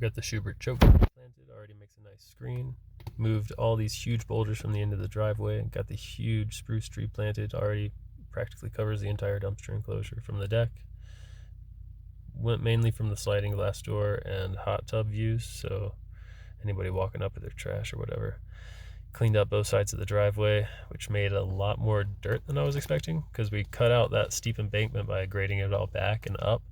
Forgot the Shubert chokecherry planted, already makes a nice screen. Moved all these huge boulders from the end of the driveway. Got the huge spruce tree planted, already practically covers the entire dumpster enclosure from the deck. Went mainly from the sliding glass door and hot tub views, so anybody walking up with their trash or whatever. Cleaned up both sides of the driveway, which made a lot more dirt than I was expecting, because we cut out that steep embankment by grading it all back and up.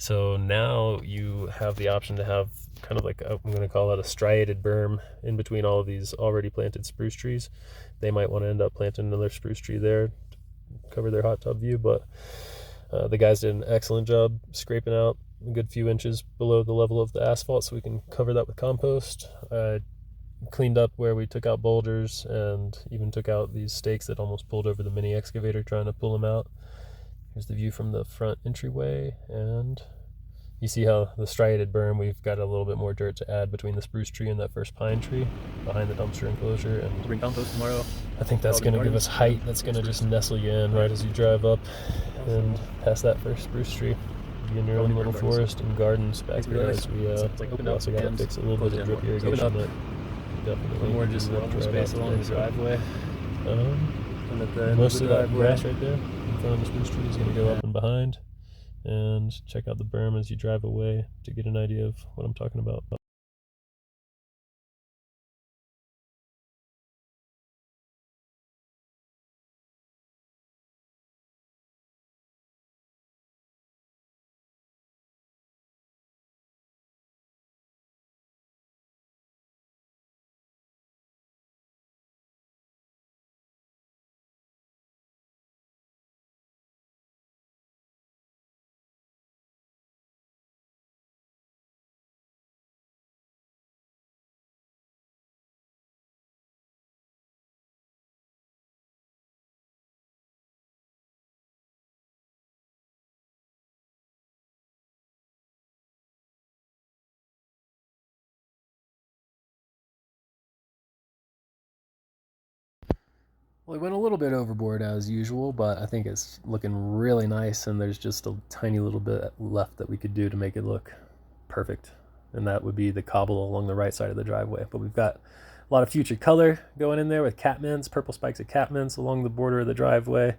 So now you have the option to have kind of like I'm going to call it a striated berm in between all of these already planted spruce trees. They might want to end up planting another spruce tree there to cover their hot tub view, but the guys did an excellent job scraping out a good few inches below the level of the asphalt so we can cover that with compost. Cleaned up where we took out boulders and even took out these stakes that almost pulled over the mini excavator trying to pull them out. Here's the view from the front entryway, and you see how the striated berm, we've got a little bit more dirt to add between the spruce tree and that first pine tree behind the dumpster enclosure. And bring compost tomorrow. I think that's going to give us height. That's going to just nestle you in right as you drive up and past that first spruce tree. Be in your own little forest and gardens back there as we also got to fix a little bit of drip irrigation. Definitely more just walking space along the driveway. And at the most of that grass right there in front of the spruce tree is going to go up and behind. And check out the berm as you drive away to get an idea of what I'm talking about. Well, we went a little bit overboard as usual, but I think it's looking really nice, and there's just a tiny little bit left that we could do to make it look perfect, and that would be the cobble along the right side of the driveway. But we've got a lot of future color going in there with catmints, purple spikes of catmints along the border of the driveway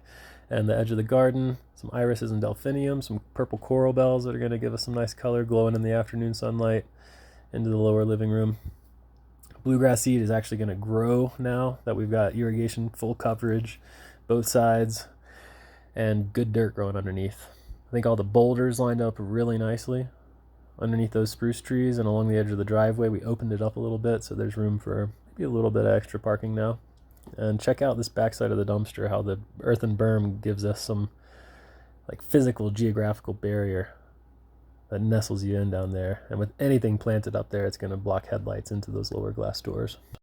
and the edge of the garden, some irises and delphinium, some purple coral bells that are going to give us some nice color glowing in the afternoon sunlight into the lower living room. Bluegrass seed is actually going to grow now that we've got irrigation, full coverage, both sides, and good dirt growing underneath. I think all the boulders lined up really nicely underneath those spruce trees and along the edge of the driveway. We opened it up a little bit, so there's room for maybe a little bit of extra parking now. And check out this backside of the dumpster, how the earthen berm gives us some like physical geographical barrier that nestles you in down there. And with anything planted up there, it's going to block headlights into those lower glass doors.